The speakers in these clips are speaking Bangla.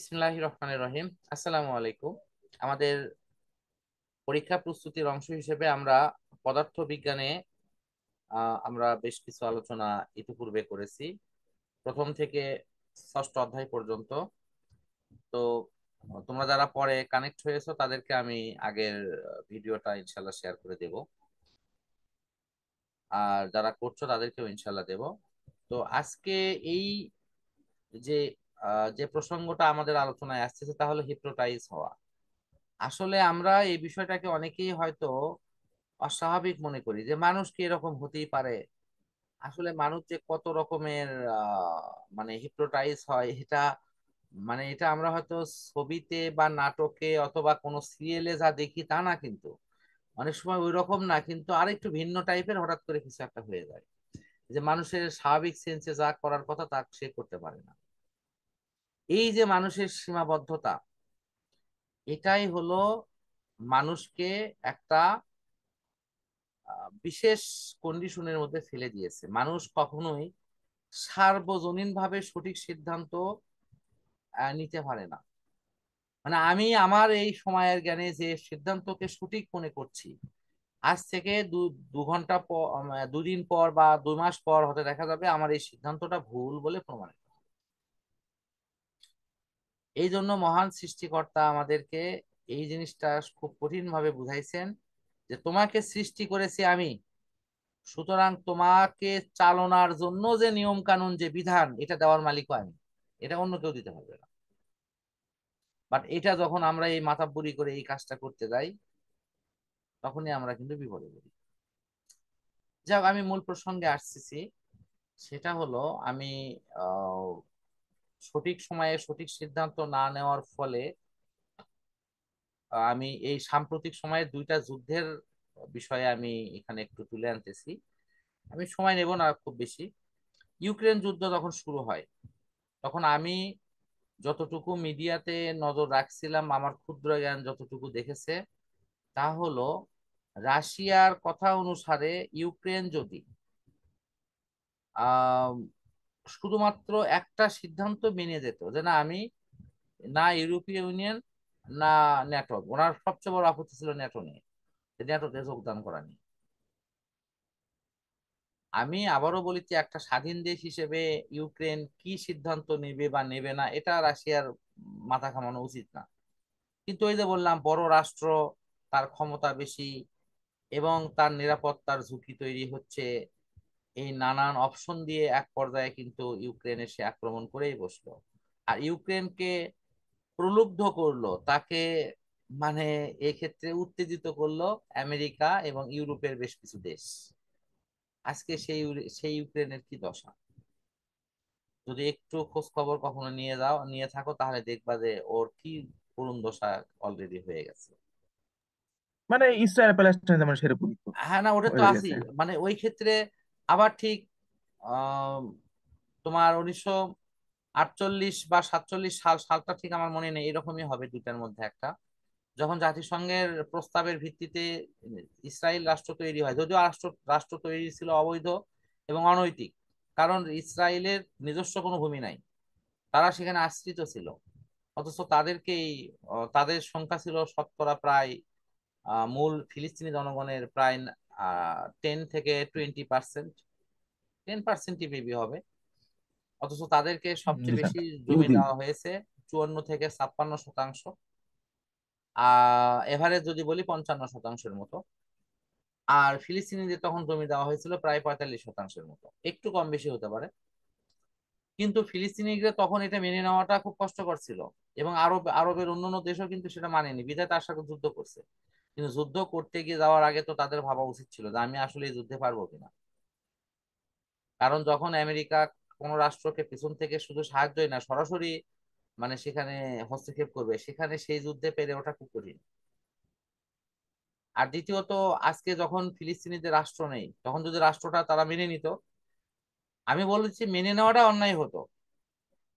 বিসমিল্লাহির রহমানির রহিম। আসসালামু আলাইকুম। আমাদের পরীক্ষা প্রস্তুতির অংশ হিসেবে আমরা পদার্থ বিজ্ঞানে আমরা বেশ কিছু আলোচনা ইতিপূর্বে করেছি, প্রথম থেকে ষষ্ঠ অধ্যায় পর্যন্ত। তো তোমরা যারা পরে কানেক্ট হয়েছো তাদেরকে আমি আগের ভিডিওটা ইনশাল্লাহ শেয়ার করে দেব, আর যারা করছো তাদেরকেও ইনশাল্লাহ দেব। তো আজকে এই যে যে প্রসঙ্গটা আমাদের আলোচনায় আসতেছে তা হলো হিপনোটাইজ হওয়া। আসলে আমরা এই বিষয়টাকে অনেকেই হয়তো অস্বাভাবিক মনে করি যে মানুষ কি এরকম হতেই পারে। আসলে মানুষ যে কত রকমের মানে হিপনোটাইজ হয়, এটা মানে এটা আমরা হয়তো ছবিতে বা নাটকে অথবা কোনো সিরিয়ালে যা দেখি তা না, কিন্তু অনেক সময় ওই রকম না, কিন্তু আরেকটু ভিন্ন টাইপের হঠাৎ করে কিছু একটা হয়ে যায়, যে মানুষের স্বাভাবিক সেন্সে যা করার কথা তা সে করতে পারে না। এই যে মানুষের সীমাবদ্ধতা, এটাই হলো মানুষকে একটা বিশেষ কন্ডিশনের মধ্যে ফেলে দিয়েছে। মানুষ কখনোই সার্বজনীনভাবে সঠিক সিদ্ধান্ত নিতে পারে না। মানে আমি আমার এই সময়ের জ্ঞানে যে সিদ্ধান্তকে সঠিক মনে করছি, আজ থেকে দু দু ঘন্টা পর, দুদিন পর বা 2 মাস পর হতে দেখা যাবে আমার এই সিদ্ধান্তটা ভুল বলে প্রমাণিত। এই জন্য মহান সৃষ্টিকর্তা আমাদেরকে এই জিনিসটা খুব কঠিন ভাবে বুঝাইছেন, যে তোমাকে সৃষ্টি করেছি আমি, সুতরাং তোমাকে চালনার জন্য যে নিয়ম কানুন যে বিধান, এটা দেওয়ার মালিকও আমি, এটা অন্য কেউ দিতে পারবে না। বাট এটা যখন আমরা এই মাথাবুরি করে এই কাজটা করতে যাই, তখনই আমরা কিন্তু বিপদে পড়ি। যাক, আমি মূল প্রসঙ্গে আসতেছি। সেটা হলো আমি আহ, সঠিক সময়ে সঠিক সিদ্ধান্ত না নেওয়ার ফলে আমি এই সাম্প্রতিক সময়ে দুইটা যুদ্ধের বিষয়ে আমি এখানে একটু তুলে আনতেছি। আমি সময় নেব না খুব বেশি। ইউক্রেন যুদ্ধ যখন শুরু হয়, তখন আমি যতটুকু মিডিয়াতে নজর রাখছিলাম, আমার ক্ষুদ্র জ্ঞান যতটুকু দেখেছে, তা হলো রাশিয়ার কথা অনুসারে ইউক্রেন যদি আহ শুধুমাত্র একটা সিদ্ধান্ত মেনে যেত, যে না আমি না ইউরোপীয় ইউনিয়ন না ন্যাটো, ওনার সবচেয়ে বড় আপত্তি ছিল ন্যাটো নিয়ে, ন্যাটোতে যোগদান করা নিয়ে। আমি আবারও বলেছি, একটা স্বাধীন দেশ হিসেবে ইউক্রেন কি সিদ্ধান্ত নেবে বা নেবে না এটা রাশিয়ার মাথা ঘামানো উচিত না। কিন্তু ওই যে বললাম, বড় রাষ্ট্র, তার ক্ষমতা বেশি এবং তার নিরাপত্তার ঝুঁকি তৈরি হচ্ছে, এই নানান অপশন দিয়ে এক পর্যায়ে কিন্তু ইউক্রেনে সে আক্রমণ করেই বসলো। আর ইউক্রেনকে প্রলুব্ধ করলো, তাকে মানে এক্ষেত্রে উত্তেজিত করলো আমেরিকা এবং ইউরোপের বেশ কিছু দেশ। আজকে সেই সেই ইউক্রেনের কি দশা, যদি একটু খোঁজ খবর কখনো নিয়ে থাকো, তাহলে দেখবা যে ওর কি করুণ দশা অলরেডি হয়ে গেছে। মানে ইসরায়েল প্যালেস্টাইন যেমন সেরকমই তো হ্যাঁ, না ওটা তো হয়ে আছেই, গেছে। মানে ওই ক্ষেত্রে আবার ঠিক আহ তোমার 1948 বা 47 সালটা ঠিক আমার মনে নেই, এরকমই হবে দুইটার মধ্যে একটা, যখন জাতিসংঘের প্রস্তাবের ভিত্তিতে ইসরায়েল রাষ্ট্র তৈরি হয়। যদিও রাষ্ট্র রাষ্ট্র তৈরি ছিল অবৈধ এবং অনৈতিক, কারণ ইসরায়েলের নিজস্ব কোনো ভূমি নাই, তারা সেখানে আশ্রিত ছিল। অথচ তাদেরকেই তাদের সংখ্যা ছিল শতকরা প্রায় মূল ফিলিস্তিনি জনগণের প্রায় 10 থেকে 20%, 10%ই মেবি হবে। অথচ তাদেরকে সবচেয়ে বুঝলাম। বেশি জমি ইহুদি। দেওয়া হয়েছে, 54 থেকে 56%। এভারেজ যদি বলি 55%-এর মতো। আর ফিলিস্তিনিদের তখন জমি দেওয়া হয়েছিল প্রায় 45%-এর মতো, একটু কম বেশি হতে পারে। কিন্তু ফিলিস্তিনিদের তখন এটা মেনে নেওয়াটা খুব কষ্টকর ছিল, এবং আরবের অন্যান্য দেশও কিন্তু সেটা মানেনি, বিধায় তার সাথে যুদ্ধ করছে। কিন্তু যুদ্ধ করতে গিয়ে যাওয়ার আগে তো তাদের ভাবা উচিত ছিল যে আমি আসলে এই যুদ্ধে পারবো কিনা। কারণ যখন আমেরিকা কোনো রাষ্ট্রকে পিছন থেকে শুধু সাহায্যই না, সরাসরি মানে সেখানে হস্তক্ষেপ করবে, সেখানে সেই যুদ্ধে পেরে ওঠা খুব কঠিন। আর দ্বিতীয়ত, আজকে যখন ফিলিস্তিনিদের রাষ্ট্র নেই, তখন যদি রাষ্ট্রটা তারা মেনে নিত, আমি বলেছি মেনে নেওয়াটা অন্যায় হতো,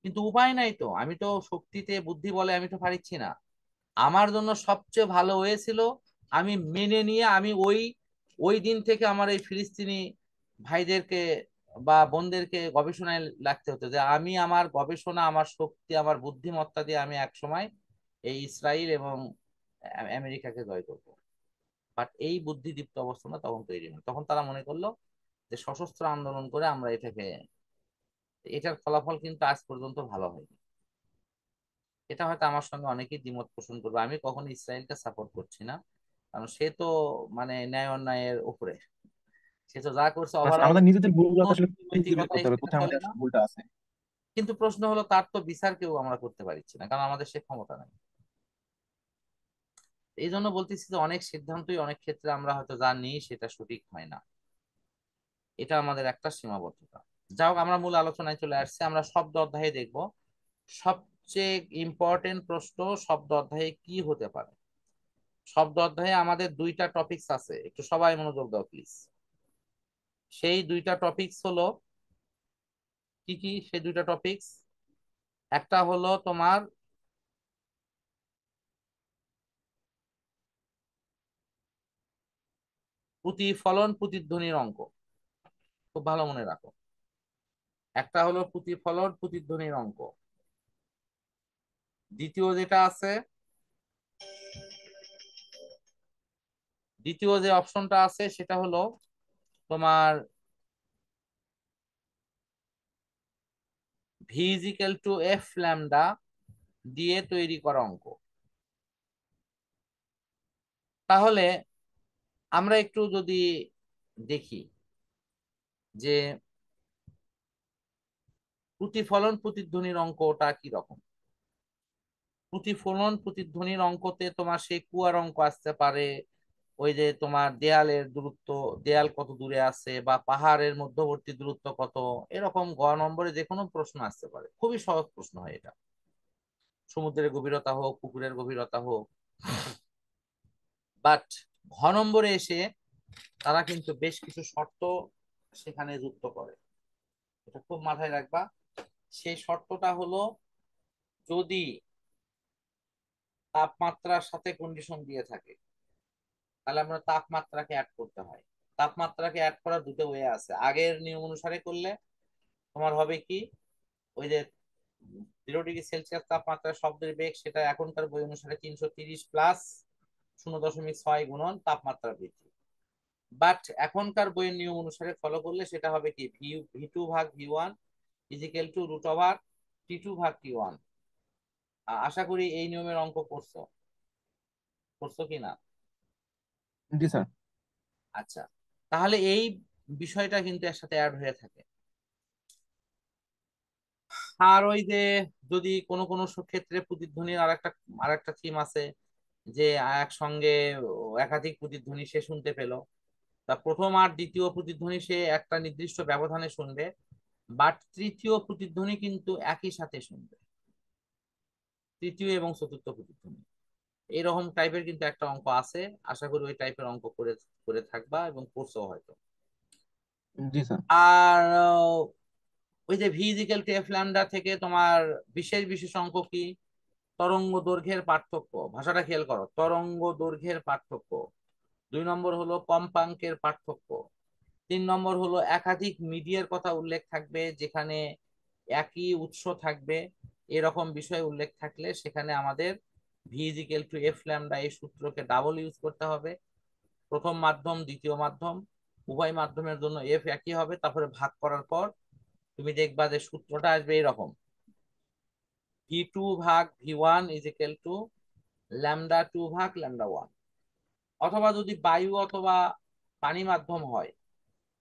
কিন্তু উপায় নাই তো, আমি তো শক্তিতে বুদ্ধি বলে আমি তো পারিচ্ছি না। আমার জন্য সবচেয়ে ভালো হয়েছিল আমি মেনে নিয়ে আমি ওই ওই দিন থেকে আমার এই ফিলিস্তিনি ভাইদেরকে বা বোনদেরকে গবেষণায় লাগতে হতো যে আমি আমার গবেষণা, আমার শক্তি, আমার বুদ্ধিমত্তা দিয়ে আমি এক সময় এই ইসরায়েল এবং আমেরিকাকে জয় করবো। বাট এই বুদ্ধিদীপ্ত অবস্থাটা তখন তৈরি হয়, তখন তারা মনে করলো যে সশস্ত্র আন্দোলন করে আমরা এটাকে, এটার ফলাফল কিন্তু আজ পর্যন্ত ভালো হয়নি। এটা হয়তো আমার সঙ্গে অনেকেই দ্বিমত পোষণ করবে, আমি কখনো ইসরায়েলকে সাপোর্ট করছি না, কারণ সে তো মানে ন্যায় অন্যায়ের উপরে, সে তো যা করছে আচ্ছা, ওভারঅল আমাদের নিজেদের ভুলগুলো তো আসলে খুঁজে বের নৈতিকতা করতে হবে হিসেবে কোথায় চলে আমাদের না। আসলে ভুলটা আছে। কিন্তু প্রশ্ন হলো তার তো বিচার কেউ আমরা করতে পারছি না, কারণ আমাদের সে ক্ষমতা নাই। এই জন্য বলতেছি যে অনেক সিদ্ধান্তই অনেক ক্ষেত্রে আমরা হয়তো যা নিই সেটা সঠিক হয় না, এটা আমাদের একটা সীমাবদ্ধতা। যাই হোক, আমরা মূল আলোচনায় চলে আসছি, আমরা শব্দ অধ্যায়ে দেখব সবচেয়ে ইম্পর্টেন্ট প্রশ্ন শব্দ অধ্যায়ে কি হতে পারে। শব্দ অধ্যায়ে আমাদের দুইটা টপিকস আছে, একটু সবাই মনোযোগ দাও প্লিজ। সেই দুইটা টপিকস হলো কি কি? সেই দুইটা টপিকস, একটা হলো তোমার প্রতিফলন প্রতিধ্বনির অঙ্ক, খুব ভালো মনে রাখো। একটা হলো প্রতিফলন প্রতিধ্বনির অঙ্ক। দ্বিতীয় যেটা আছে, দ্বিতীয় যে অপশনটা আছে সেটা হলো তোমার V is equal to F lambda দিয়ে তৈরি করা অঙ্ক। তাহলে আমরা একটু যদি দেখি যে প্রতিফলন প্রতিধ্বনির অঙ্কটা কি রকম। প্রতিফলন প্রতিধ্বনির অঙ্কতে তোমার সেই কুয়ার অঙ্ক আসতে পারে, ওই যে তোমার দেয়ালের দূরত্ব, দেয়াল কত দূরে আছে, বা পাহাড়ের মধ্যবর্তী দূরত্ব কত, এরকম গ নম্বরে যে কোনো প্রশ্ন আসতে পারে, খুবই সহজ প্রশ্ন হয় এটা। সমুদ্রের গভীরতা হোক, পুকুরের গভীরতা হোক। বাট ঘ নম্বরে এসে তারা কিন্তু বেশ কিছু শর্ত সেখানে যুক্ত করে, এটা খুব মাথায় রাখবা। সেই শর্তটা হলো, যদি তাপমাত্রার সাথে কন্ডিশন দিয়ে থাকে, তাহলে আমরা তাপমাত্রাকে অ্যাড করতে হয়। তাপমাত্রাকে অ্যাড করার দুটো ওয়ে আছে, আগের নিয়ম অনুসারে করলে তোমার হবে কি, ওই যে 0 ডিগ্রি সেলসিয়াস তাপমাত্রা শব্দের বেগ, সেটা এখনকার বই অনুসারে 330 প্লাস 0.6 গুণন তাপমাত্রা বৃদ্ধি। বাট এখনকার বইয়ের নিয়ম অনুসারে ফলো করলে সেটা হবে কি, ভি2/ভি1 ইজিক্যাল টু √T2/T1। আশা করি এই নিয়মের অঙ্ক করছো, করছো কি না? জি স্যার। আচ্ছা, তাহলে এই বিষয়টা কিন্তু এর সাথে অ্যাড হয়ে থাকে। আর ওই যে যদি কোনো কোনো ক্ষেত্রে প্রতিধ্বনির আর একটা থিম আছে, যে একসঙ্গে একাধিক প্রতিধ্বনি সে শুনতে পেল, তা প্রথম আর দ্বিতীয় প্রতিধ্বনি সে একটা নির্দিষ্ট ব্যবধানে শুনবে, বাট তৃতীয় প্রতিধ্বনি কিন্তু একই সাথে শুনবে, তৃতীয় এবং চতুর্থ প্রতিধ্বনি। এরকম টাইপের কিন্তু একটা অঙ্ক আছে, আশা করি ওই টাইপের অঙ্ক করে করে থাকবা এবং করছো হয়তো। জি স্যার। আর ওই যে V is equal to F lambda থেকে তোমার বিশেষ বিশেষ অঙ্ক কি, তরঙ্গ দৈর্ঘ্যের পার্থক্য, ভাষাটা খেয়াল করো, তরঙ্গ দৈর্ঘ্যের পার্থক্য। 2 নম্বর হলো কম্পাঙ্কের পার্থক্য। 3 নম্বর হলো একাধিক মিডিয়ার কথা উল্লেখ থাকবে, যেখানে একই উৎস থাকবে, এরকম বিষয় উল্লেখ থাকলে সেখানে আমাদের V is equal to F lambda এই সূত্রকে ডাবল ইউজ করতে হবে। প্রথম মাধ্যম দ্বিতীয় মাধ্যম উভয় মাধ্যমের জন্য এফ একই হবে, তারপরে ভাগ করার পর তুমি দেখবা যে সূত্রটা আসবে এরকম, ভি2/ভি1 ইজ ইকুয়াল টু λ2/λ1। অথবা যদি বায়ু অথবা পানি মাধ্যম হয়,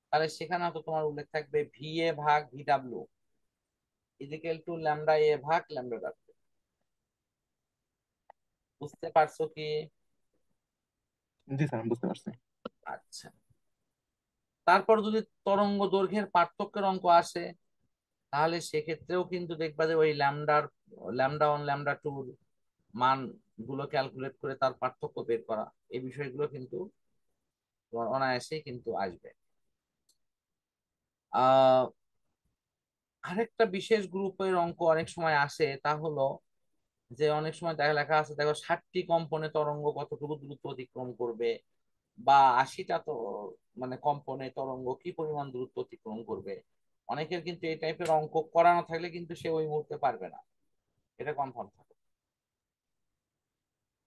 তাহলে সেখানে হয়তো তোমার উল্লেখ থাকবে VA/VW is equal to λA/λ। বুঝতে পারছো কি? জি স্যার, আমি বুঝতে পারছি। আচ্ছা, তারপর যদি তরঙ্গ দৈর্ঘ্যের পার্থক্যের অঙ্ক আসে, তাহলে সেক্ষেত্রেও কিন্তু দেখবা যে ওই λ1 λ2 মান গুলো ক্যালকুলেট করে তার পার্থক্য বের করা, এই বিষয়গুলো কিন্তু তোমার অনায়াসেই কিন্তু আসবে। আহ আরেকটা বিশেষ গ্রুপের অঙ্ক অনেক সময় আসে, তা হলো যে অনেক সময় দেখা লেখা আছে, দেখো 60টি কম্পনে তরঙ্গ কতটুকু দূরত্ব অতিক্রম করবে, বা 80টা তো মানে কম্পনে তরঙ্গ কি পরিমাণ দূরত্ব অতিক্রম করবে। অনেকের কিন্তু এই টাইপের অঙ্ক করা না থাকলে কিন্তু সে ওই মুহূর্তে পারবে না, এটা কনফার্ম থাকে।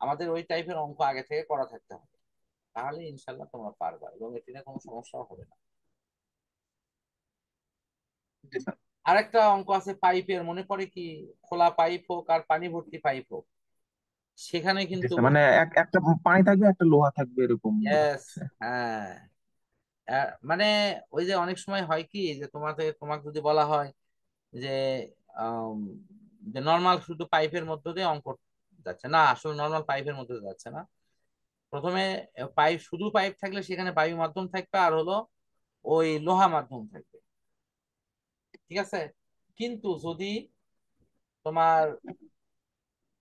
আমাদের ওই টাইপের অঙ্ক আগে থেকে করা থাকতে হবে, তাহলে ইনশাল্লাহ তোমরা পারবা এবং এটি নিয়ে কোনো সমস্যাও হবে না। জি স্যার। আরেকটা অঙ্ক আছে পাইপের, মনে পড়ে কি? খোলা পাইপ হোক আর পানি ভর্তি পাইপ হোক, সেখানে জি কিন্তু স্যার, মানে একটা পানি থাকবে একটা লোহা থাকবে এরকম বোধ yes, হচ্ছে। হ্যাঁ, মানে ওই যে অনেক সময় হয় কি যে তোমাকে যদি বলা হয় যে আম, যে নর্মাল শুধু পাইপের মধ্য দিয়ে অঙ্ক যাচ্ছে না, আসলে নর্মাল পাইপের মধ্যে দিয়ে যাচ্ছে না। প্রথমে পাইপ, শুধু পাইপ থাকলে সেখানে বায়ু মাধ্যম থাকবে আর হলো ওই লোহা মাধ্যম থাকবে, ঠিক আছে? কিন্তু যদি তোমার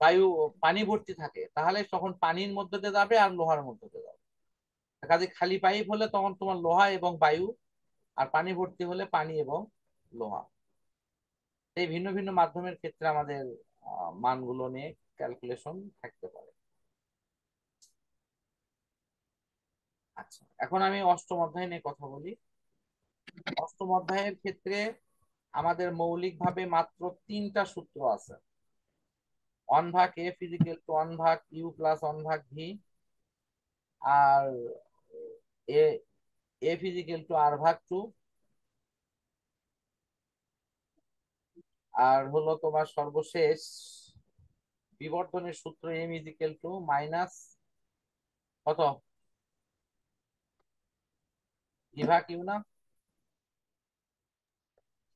বায়ু, পানি ভর্তি থাকে, তাহলে তখন পানির মধ্যে দিয়ে যাবে আর লোহার মধ্যে দিয়ে যাবে। কাজে খালি পাইপ হলে তখন তোমার লোহা এবং বায়ু, আর পানি ভর্তি হলে পানি এবং লোহা। এই ভিন্ন ভিন্ন মাধ্যমের ক্ষেত্রে আমাদের মানগুলো নিয়ে ক্যালকুলেশন থাকতে পারে। আচ্ছা, এখন আমি অষ্টম অধ্যায় নিয়ে কথা বলি। অষ্টম অধ্যায়ের ক্ষেত্রে আমাদের মৌলিকভাবে মাত্র তিনটা সূত্র আছে: 1/f = 1/u + 1/v, আর এ f = r/2, আর হলো তোমার সর্বশেষ বিবর্ধনের সূত্র m = মাইনাস কত, v/q না?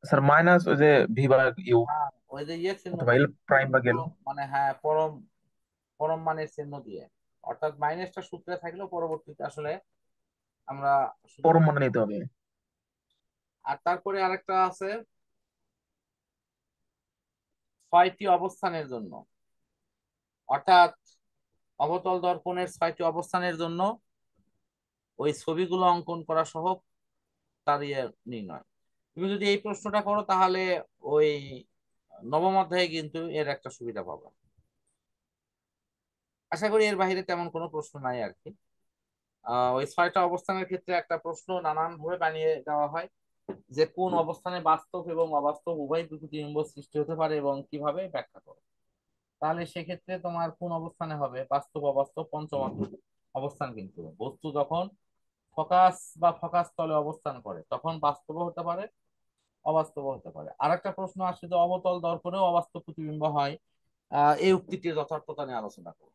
স্যার মাইনাস ওই যে ভি ভাগ ইউ, হ্যাঁ, ওই যে ইয়ে চিহ্ন অথবা এল দিয়ে, প্রাইম ভাগ এল। মানে হ্যাঁ, পরম পরম মানের চিহ্ন দিয়ে। অর্থাৎ মাইনাসটা সূত্রে থাকলেও পরবর্তীতে আসলে আমরা শুধু। পরম মানে নিতে হবে। আর তারপরে আরেকটা আছে 6টি অবস্থানের জন্য, অর্থাৎ অবতল দর্পণের 6টি অবস্থানের জন্য ওই ছবিগুলো অঙ্কন করা সহ তার ইয়ে নির্ণয়। তুমি যদি এই প্রশ্নটা করো তাহলে ওই নবম অধ্যায়ে কিন্তু এর একটা সুবিধা পাবে। আশা করি এর বাইরে তেমন কোনো প্রশ্ন নাই আর কি। ওই 6টা অবস্থানের ক্ষেত্রে একটা প্রশ্ন নানান ভাবে বানিয়ে দেওয়া হয়, যে কোন অবস্থানে বাস্তব এবং অবাস্তব উভয় প্রতিবিম্ব সৃষ্টি হতে পারে এবং কিভাবে ব্যাখ্যা করো। তাহলে সেক্ষেত্রে তোমার কোন অবস্থানে হবে বাস্তব অবাস্তব পঞ্চম অবস্থান, কিন্তু বস্তু যখন ফোকাস বা ফোকাস তলে অবস্থান করে তখন বাস্তব হতে পারে, অবাস্তব হতে পারে। আর একটা প্রশ্ন আসছে যে অবতল দর্পণেও অবাস্তব প্রতিবিম্ব হয়, এই উক্তিটির যথার্থতা নিয়ে আলোচনা করো।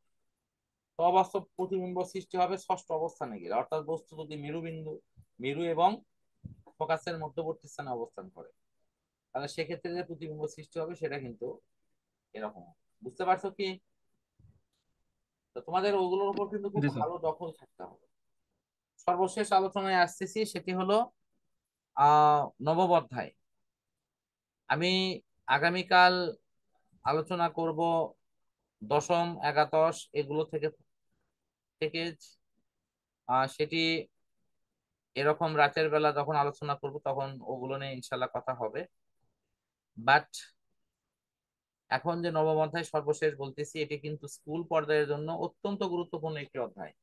তো অবাস্তব প্রতিবিম্ব সৃষ্টি হবে ষষ্ঠ অবস্থানে গেলে, অর্থাৎ বস্তু যদি মেরু এবং ফোকাসের মধ্যবর্তী স্থানে অবস্থান করে, তাহলে সেক্ষেত্রে যে প্রতিবিম্ব সৃষ্টি হবে সেটা কিন্তু এরকম হবে। বুঝতে পারছো কি? তো তোমাদের ওগুলোর উপর কিন্তু খুব জি স্যার। ভালো দখল থাকতে হবে। সর্বশেষ আলোচনায় আসতেছি, সেটি হলো নবম অধ্যায়। আমি আগামীকাল আলোচনা করব দশম, একাদশ এগুলো থেকে থেকে সেটি এরকম রাতের বেলা যখন আলোচনা করব তখন ওগুলো নিয়ে ইনশাল্লাহ কথা হবে। বাট এখন যে নবম অধ্যায় সর্বশেষ বলতেছি, এটি কিন্তু স্কুল পর্যায়ের জন্য অত্যন্ত গুরুত্বপূর্ণ একটি অধ্যায়।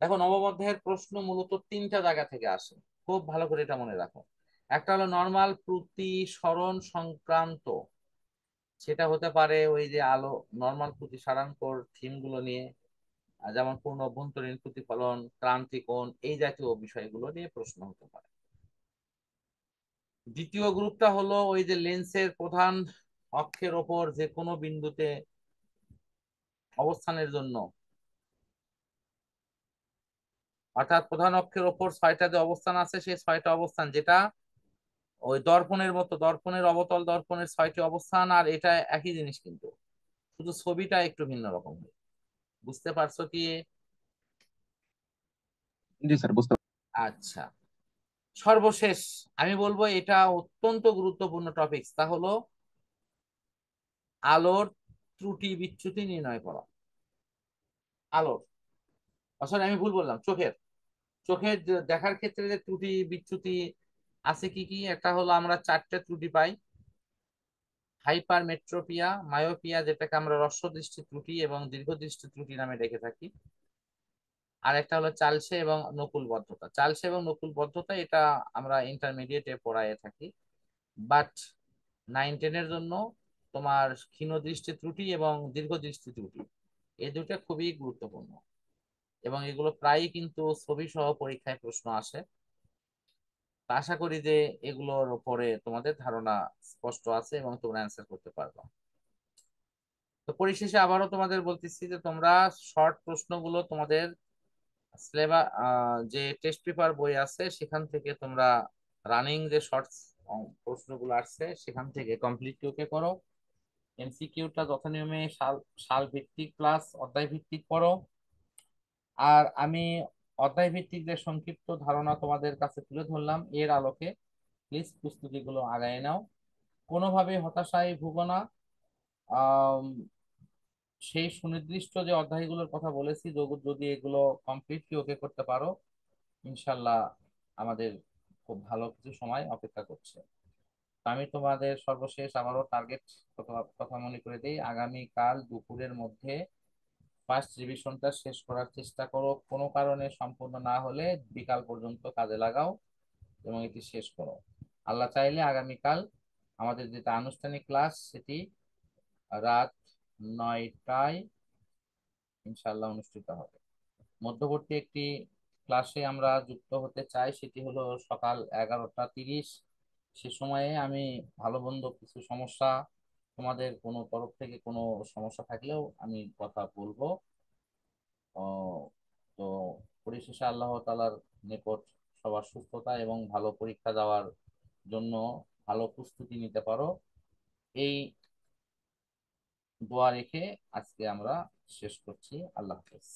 দেখো, নবম অধ্যায়ের প্রশ্ন মূলত তিনটা জায়গা থেকে আসে, খুব ভালো করে এটা মনে রাখো। একটা হলো নর্মাল প্রতিসরণ সংক্রান্ত, সেটা হতে পারে ওই যে নর্মাল প্রতিসরাঙ্কর থিম গুলো নিয়ে, যেমন পূর্ণ অভ্যন্তরীণ প্রতিফলন, ক্রান্তিকোণ, এই জাতীয় বিষয়গুলো নিয়ে প্রশ্ন হতে পারে। দ্বিতীয় গ্রুপটা হলো ওই যে লেন্সের প্রধান অক্ষের ওপর যে কোনো বিন্দুতে অবস্থানের জন্য, অর্থাৎ প্রধান অক্ষের ওপর 6টা যে অবস্থান আছে সেই 6টা অবস্থান, যেটা ওই দর্পণের মতো, দর্পণের অবতল দর্পণের 6টি অবস্থান, আর এটা একই জিনিস কিন্তু শুধু ছবিটা একটু ভিন্ন রকম। বুঝতে পারছো কি? জি স্যার, বুঝতে আচ্ছা, সর্বশেষ আমি বলবো এটা অত্যন্ত গুরুত্বপূর্ণ টপিকস, তা হলো আলোর ত্রুটি বিচ্যুতি নির্ণয় করা। আলোর, আসলে আমি ভুল বললাম, চোখের চোখের দেখার ক্ষেত্রে যে ত্রুটি বিচ্যুতি আছে কি কি, একটা হলো আমরা 4টে ত্রুটি পাই: হাইপারমেট্রোপিয়া, মায়োপিয়া যেটাকে আমরা হ্রস্ব দৃষ্টি ত্রুটি এবং দীর্ঘ দৃষ্টি ত্রুটি নামে ডেকে থাকি, আর একটা হলো চালসে এবং নকুল বদ্ধতা। চালসে এবং নকুল বদ্ধতা এটা আমরা ইন্টারমিডিয়েটে পড়ায় থাকি। বাট 9-10-এর জন্য তোমার ক্ষীণ দৃষ্টি ত্রুটি এবং দীর্ঘ দৃষ্টি ত্রুটি এই দুটো খুবই গুরুত্বপূর্ণ, এবং এগুলো প্রায়ই কিন্তু ছবি সহ পরীক্ষায় প্রশ্ন আসে। তা আশা করি যে এগুলোর উপরে তোমাদের ধারণা স্পষ্ট আছে এবং তোমরা অ্যান্সার করতে পারবে। তো পরিশেষে আবারও তোমাদের বলতেছি যে তোমরা শর্ট প্রশ্নগুলো তোমাদের সিলেবাস, যে টেস্ট পেপার বই আছে সেখান থেকে তোমরা রানিং যে শর্টস প্রশ্নগুলো আসছে সেখান থেকে কমপ্লিট ওকে করো। এমসিকিউটা যথানিয়মে সাল সাল ভিত্তিক প্লাস অধ্যায় ভিত্তিক করো। আর আমি অধ্যায় ভিত্তিক যে সংক্ষিপ্ত ধারণা তোমাদের কাছে তুলে ধরলাম এর আলোকে প্লিজ প্রস্তুতিগুলো আগায় নাও। কোনোভাবে হতাশায় ভুগো না। আম, সেই সুনির্দিষ্ট যে অধ্যায়গুলোর কথা বলেছি যদি এগুলো কমপ্লিটলি ওকে করতে পারো, ইনশাল্লাহ আমাদের খুব ভালো কিছু সময় অপেক্ষা করছে। তো আমি তোমাদের সর্বশেষ আবারও টার্গেট কথা কথা মনে করে দিই, আগামীকাল দুপুরের মধ্যে ফার্স্ট রিভিশনটা শেষ করার চেষ্টা করো। কোনো কারণে সম্পূর্ণ না হলে বিকাল পর্যন্ত কাজে লাগাও এবং এটি শেষ করো। আল্লাহ চাইলে আগামীকাল আমাদের যেটা আনুষ্ঠানিক ক্লাস সেটি রাত 9টায় ইনশাল্লাহ অনুষ্ঠিত হবে। মধ্যবর্তী একটি ক্লাসে আমরা যুক্ত হতে চাই, সেটি হলো সকাল 11টা 30। সে সময়ে আমি ভালো মন্দ কিছু সমস্যা, তোমাদের কোনো তরফ থেকে কোনো সমস্যা থাকলেও আমি কথা বলবো। ও, তো পরিশেষে আল্লাহ তাআলার নিকট সবার সুস্থতা এবং ভালো পরীক্ষা দেওয়ার জন্য ভালো প্রস্তুতি নিতে পারো, এই দোয়া রেখে আজকে আমরা শেষ করছি। আল্লাহ হাফেজ।